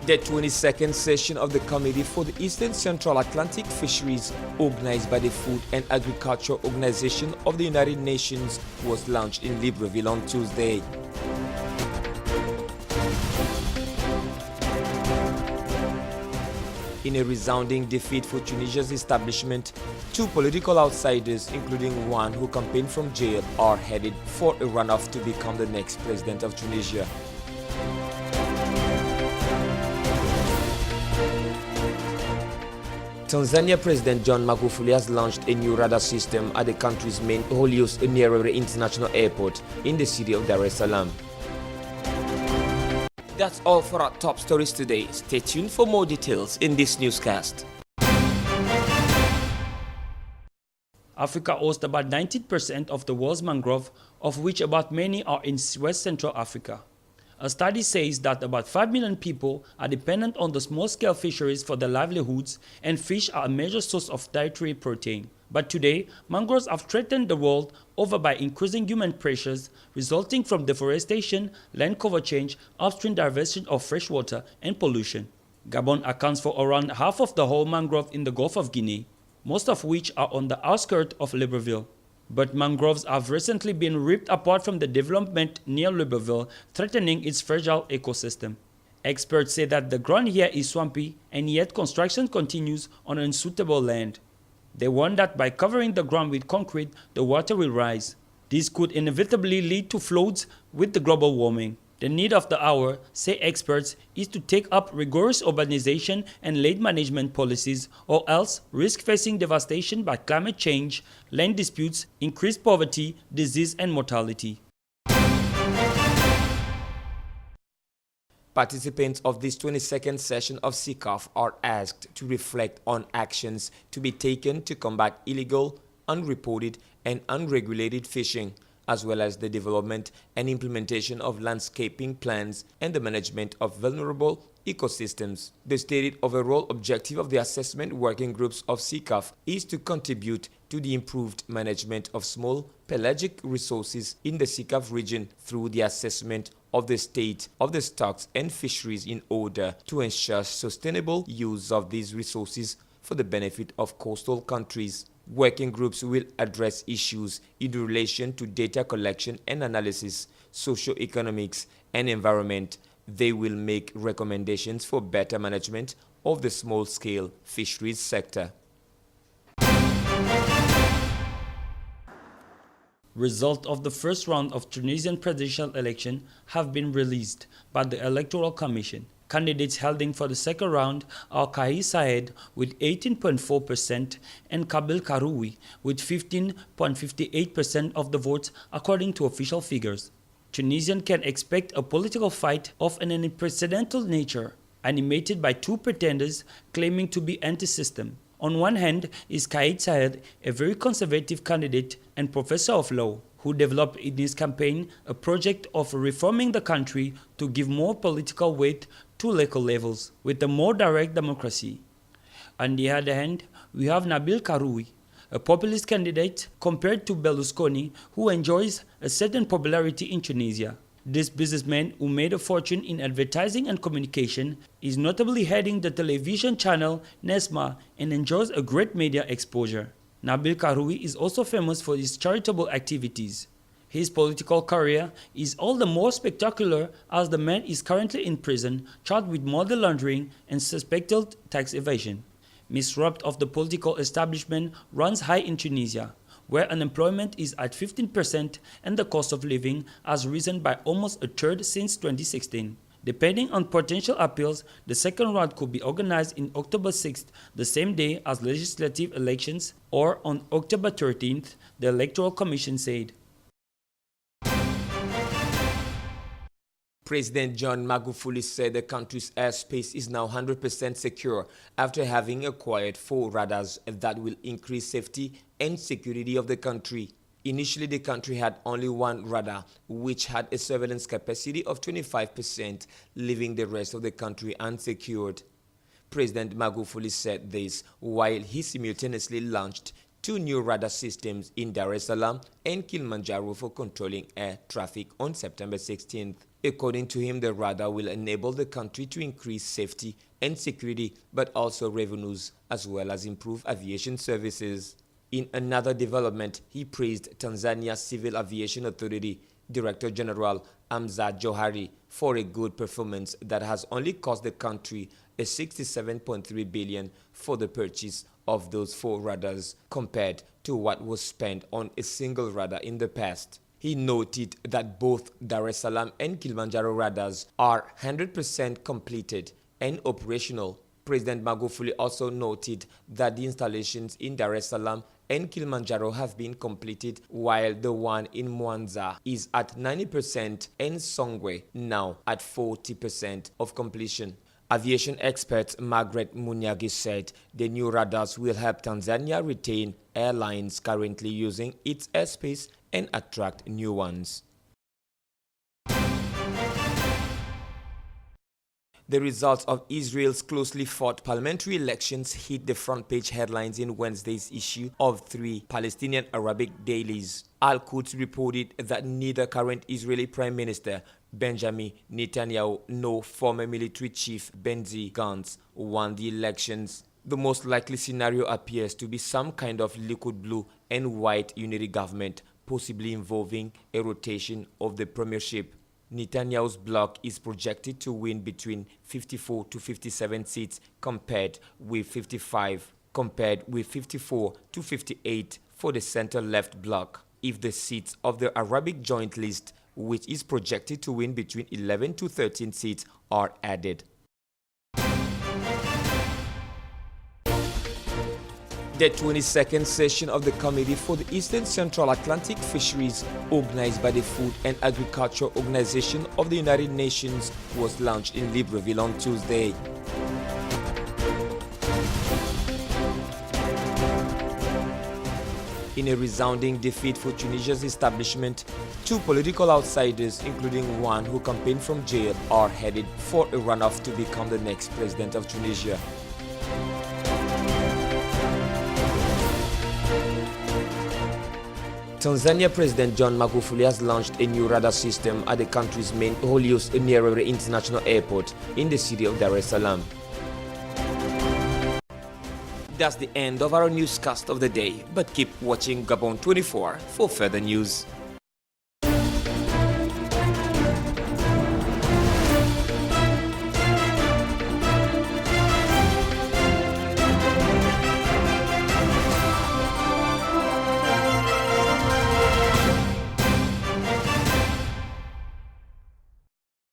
The 22nd session of the Committee for the Eastern Central Atlantic Fisheries, organized by the Food and Agriculture Organization of the United Nations, was launched in Libreville on Tuesday. In a resounding defeat for Tunisia's establishment, two political outsiders, including one who campaigned from jail, are headed for a runoff to become the next president of Tunisia. Tanzania President John Magufuli has launched a new radar system at the country's main Julius Nyerere International Airport in the city of Dar es Salaam. That's all for our top stories today. Stay tuned for more details in this newscast. Africa hosts about 19% of the world's mangrove, of which about many are in West Central Africa. A study says that about 5 million people are dependent on the small-scale fisheries for their livelihoods, and fish are a major source of dietary protein. But today, mangroves have threatened the world over by increasing human pressures resulting from deforestation, land cover change, upstream diversion of fresh water, and pollution. Gabon accounts for around half of the whole mangrove in the Gulf of Guinea, most of which are on the outskirts of Libreville. But mangroves have recently been ripped apart from the development near Libreville, threatening its fragile ecosystem. Experts say that the ground here is swampy, and yet construction continues on unsuitable land. They warn that by covering the ground with concrete, the water will rise. This could inevitably lead to floods with the global warming. The need of the hour, say experts, is to take up rigorous urbanization and land management policies, or else risk facing devastation by climate change, land disputes, increased poverty, disease, and mortality. Participants of this 22nd session of CICAF are asked to reflect on actions to be taken to combat illegal, unreported, and unregulated fishing, as well as the development and implementation of landscaping plans and the management of vulnerable ecosystems. The stated overall objective of the assessment working groups of CICAF is to contribute to the improved management of small pelagic resources in the CICAF region through the assessment of the state of the stocks and fisheries in order to ensure sustainable use of these resources for the benefit of coastal countries. Working groups will address issues in relation to data collection and analysis, socio-economics, and environment. They will make recommendations for better management of the small-scale fisheries sector. Results of the first round of Tunisian presidential election have been released by the Electoral Commission. Candidates heading for the second round are Kais Saied with 18.4% and Kabil Karoui with 15.58% of the votes, according to official figures. Tunisians can expect a political fight of an unprecedented nature, animated by two pretenders claiming to be anti-system. On one hand is Kais Saied, a very conservative candidate and professor of law, who developed in his campaign a project of reforming the country to give more political weight to local levels, with a more direct democracy. On the other hand, we have Nabil Karoui, a populist candidate compared to Berlusconi, who enjoys a certain popularity in Tunisia. This businessman, who made a fortune in advertising and communication, is notably heading the television channel Nesma and enjoys a great media exposure. Nabil Karoui is also famous for his charitable activities. His political career is all the more spectacular as the man is currently in prison, charged with money laundering and suspected tax evasion. Mistrust of the political establishment runs high in Tunisia, where unemployment is at 15% and the cost of living has risen by almost a third since 2016. Depending on potential appeals, the second round could be organized in October 6th, the same day as legislative elections, or on October 13th, the Electoral Commission said. President John Magufuli said the country's airspace is now 100% secure after having acquired 4 radars that will increase safety and security of the country. Initially, the country had only 1 radar, which had a surveillance capacity of 25%, leaving the rest of the country unsecured. President Magufuli said this while he simultaneously launched 2 new radar systems in Dar es Salaam and Kilimanjaro for controlling air traffic on September 16th. According to him, the radar will enable the country to increase safety and security, but also revenues, as well as improve aviation services. In another development, he praised Tanzania's Civil Aviation Authority Director General Hamza Johari for a good performance that has only cost the country a 67.3 billion for the purchase of those 4 radars compared to what was spent on a single radar in the past. He noted that both Dar es Salaam and Kilimanjaro radars are 100% completed and operational. President Magufuli also noted that the installations in Dar es Salaam and Kilimanjaro have been completed, while the one in Mwanza is at 90% and Songwe now at 40% of completion. Aviation expert Margaret Munyagi said the new radars will help Tanzania retain airlines currently using its airspace and attract new ones. The results of Israel's closely fought parliamentary elections hit the front page headlines in Wednesday's issue of 3 Palestinian Arabic dailies. Al-Quds reported that neither current Israeli Prime Minister Benjamin Netanyahu nor former military chief Benzi Gantz won the elections. The most likely scenario appears to be some kind of liquid blue and white unity government, possibly involving a rotation of the premiership. Netanyahu's bloc is projected to win between 54 to 57 seats compared with 54 to 58 for the center-left bloc. If the seats of the Arabic Joint List, which is projected to win between 11 to 13 seats, are added. The 22nd session of the Committee for the Eastern Central Atlantic Fisheries, organized by the Food and Agriculture Organization of the United Nations, was launched in Libreville on Tuesday. In a resounding defeat for Tunisia's establishment, 2 political outsiders, including one who campaigned from jail, are headed for a runoff to become the next president of Tunisia. Tanzania President John Magufuli has launched a new radar system at the country's main Holios Nyerere International Airport in the city of Dar es Salaam. That's the end of our newscast of the day, but keep watching Gabon 24 for further news.